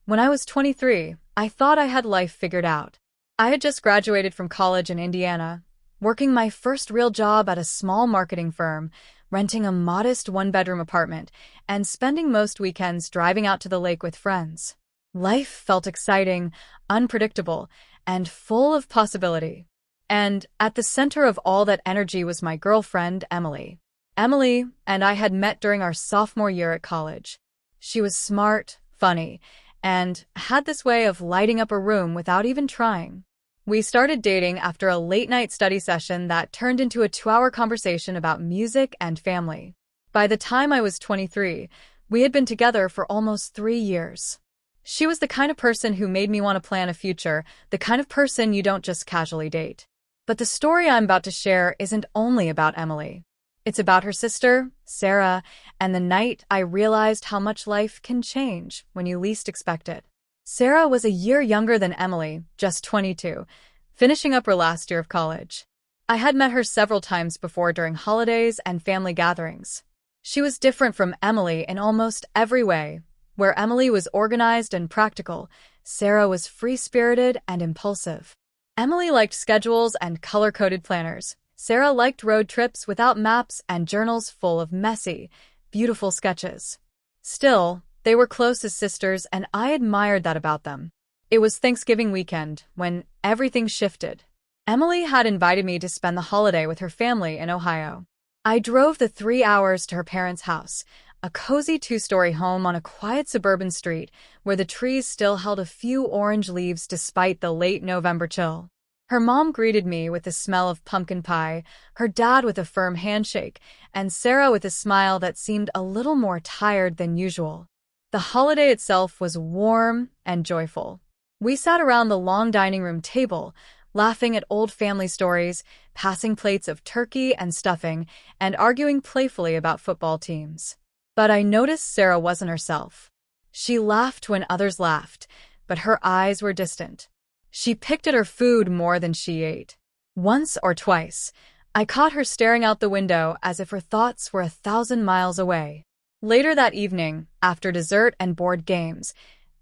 When I was 23, I thought I had life figured out. I had just graduated from college in Indiana, working my first real job at a small marketing firm, renting a modest one-bedroom apartment, and spending most weekends driving out to the lake with friends. Life felt exciting, unpredictable, and full of possibility. And at the center of all that energy was my girlfriend, Emily. Emily and I had met during our sophomore year at college. She was smart, funny, and had this way of lighting up a room without even trying. We started dating after a late-night study session that turned into a 2-hour conversation about music and family. By the time I was 23, we had been together for almost 3 years. She was the kind of person who made me want to plan a future, the kind of person you don't just casually date. But the story I'm about to share isn't only about Emily. It's about her sister, Sarah, and the night I realized how much life can change when you least expect it. Sarah was a year younger than Emily, just 22, finishing up her last year of college. I had met her several times before during holidays and family gatherings. She was different from Emily in almost every way. Where Emily was organized and practical, Sarah was free-spirited and impulsive. Emily liked schedules and color-coded planners. Sarah liked road trips without maps and journals full of messy, beautiful sketches. Still, they were close as sisters, and I admired that about them. It was Thanksgiving weekend, when everything shifted. Emily had invited me to spend the holiday with her family in Ohio. I drove the 3 hours to her parents' house, a cozy 2-story home on a quiet suburban street where the trees still held a few orange leaves despite the late November chill. Her mom greeted me with the smell of pumpkin pie, her dad with a firm handshake, and Sarah with a smile that seemed a little more tired than usual. The holiday itself was warm and joyful. We sat around the long dining room table, laughing at old family stories, passing plates of turkey and stuffing, and arguing playfully about football teams. But I noticed Sarah wasn't herself. She laughed when others laughed, but her eyes were distant. She picked at her food more than she ate. Once or twice, I caught her staring out the window as if her thoughts were 1,000 miles away. Later that evening, after dessert and board games,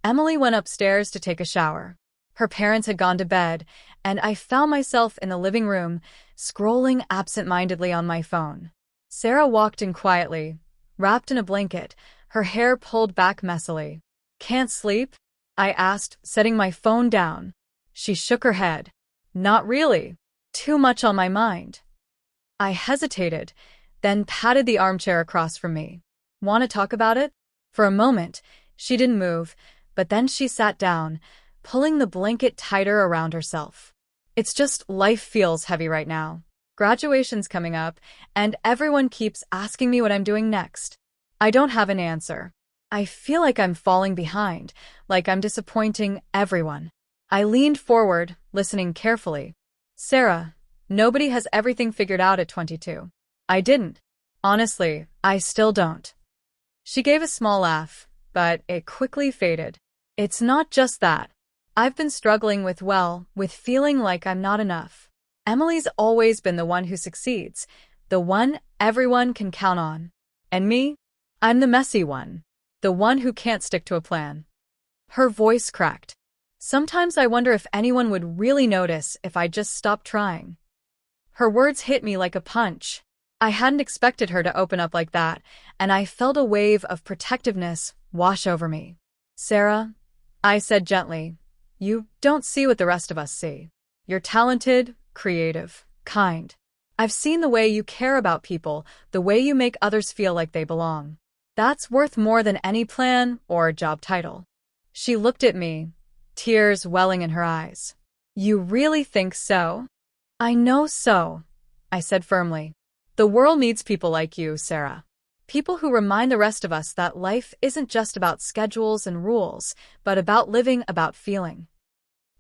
Emily went upstairs to take a shower. Her parents had gone to bed, and I found myself in the living room, scrolling absent-mindedly on my phone. Sarah walked in quietly, wrapped in a blanket, her hair pulled back messily. "Can't sleep?" I asked, setting my phone down. She shook her head. "Not really. Too much on my mind." I hesitated, then patted the armchair across from me. "Want to talk about it?" For a moment, she didn't move, but then she sat down, pulling the blanket tighter around herself. "It's just life feels heavy right now. Graduation's coming up, and everyone keeps asking me what I'm doing next. I don't have an answer. I feel like I'm falling behind, like I'm disappointing everyone." I leaned forward, listening carefully. "Sarah, nobody has everything figured out at 22. I didn't. Honestly, I still don't." She gave a small laugh, but it quickly faded. "It's not just that. I've been struggling with feeling like I'm not enough. Emily's always been the one who succeeds, the one everyone can count on. And me? I'm the messy one, the one who can't stick to a plan." Her voice cracked. "Sometimes I wonder if anyone would really notice if I just stopped trying." Her words hit me like a punch. I hadn't expected her to open up like that, and I felt a wave of protectiveness wash over me. "Sarah," I said gently, "you don't see what the rest of us see. You're talented, creative, kind. I've seen the way you care about people, the way you make others feel like they belong. That's worth more than any plan or job title." She looked at me, tears welling in her eyes. "You really think so?" "I know so," I said firmly. "The world needs people like you, Sarah. People who remind the rest of us that life isn't just about schedules and rules, but about living, about feeling."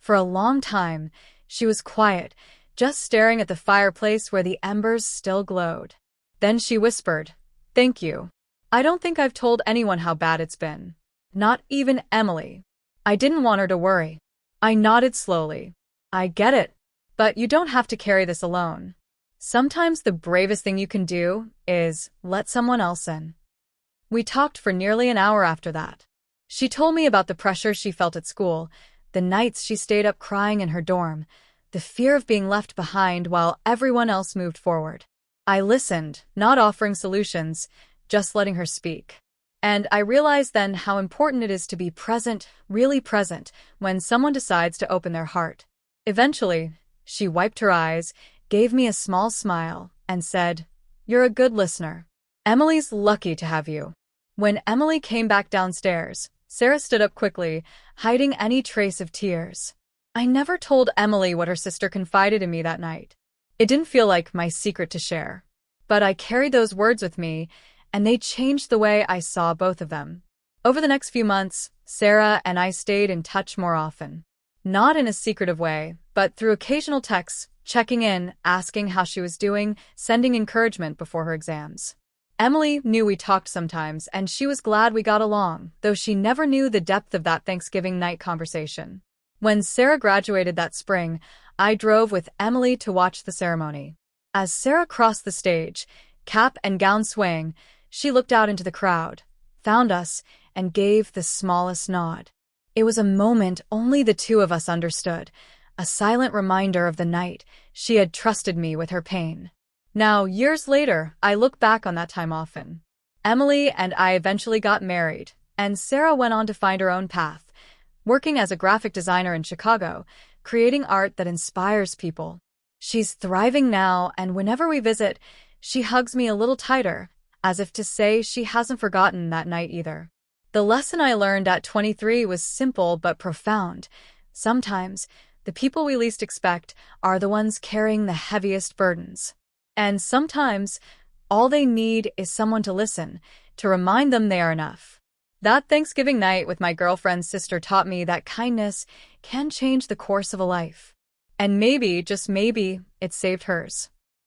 For a long time, she was quiet, just staring at the fireplace where the embers still glowed. Then she whispered, "Thank you. I don't think I've told anyone how bad it's been. Not even Emily." I didn't want her to worry. I nodded slowly. "I get it. But you don't have to carry this alone. Sometimes the bravest thing you can do is let someone else in." We talked for nearly an hour after that. She told me about the pressure she felt at school, the nights she stayed up crying in her dorm, the fear of being left behind while everyone else moved forward. I listened, not offering solutions, just letting her speak. And I realized then how important it is to be present, really present, when someone decides to open their heart. Eventually, she wiped her eyes, gave me a small smile, and said, "You're a good listener. Emily's lucky to have you." When Emily came back downstairs, Sarah stood up quickly, hiding any trace of tears. I never told Emily what her sister confided in me that night. It didn't feel like my secret to share. But I carried those words with me, and they changed the way I saw both of them. Over the next few months, Sarah and I stayed in touch more often. Not in a secretive way, but through occasional texts, checking in, asking how she was doing, sending encouragement before her exams. Emily knew we talked sometimes, and she was glad we got along, though she never knew the depth of that Thanksgiving night conversation. When Sarah graduated that spring, I drove with Emily to watch the ceremony. As Sarah crossed the stage, cap and gown swaying, she looked out into the crowd, found us, and gave the smallest nod. It was a moment only the two of us understood, a silent reminder of the night she had trusted me with her pain. Now, years later, I look back on that time often. Emily and I eventually got married, and Sarah went on to find her own path, working as a graphic designer in Chicago, creating art that inspires people. She's thriving now, and whenever we visit, she hugs me a little tighter, as if to say she hasn't forgotten that night either. The lesson I learned at 23 was simple but profound. Sometimes, the people we least expect are the ones carrying the heaviest burdens. And sometimes, all they need is someone to listen, to remind them they are enough. That Thanksgiving night with my girlfriend's sister taught me that kindness can change the course of a life. And maybe, just maybe, it saved hers.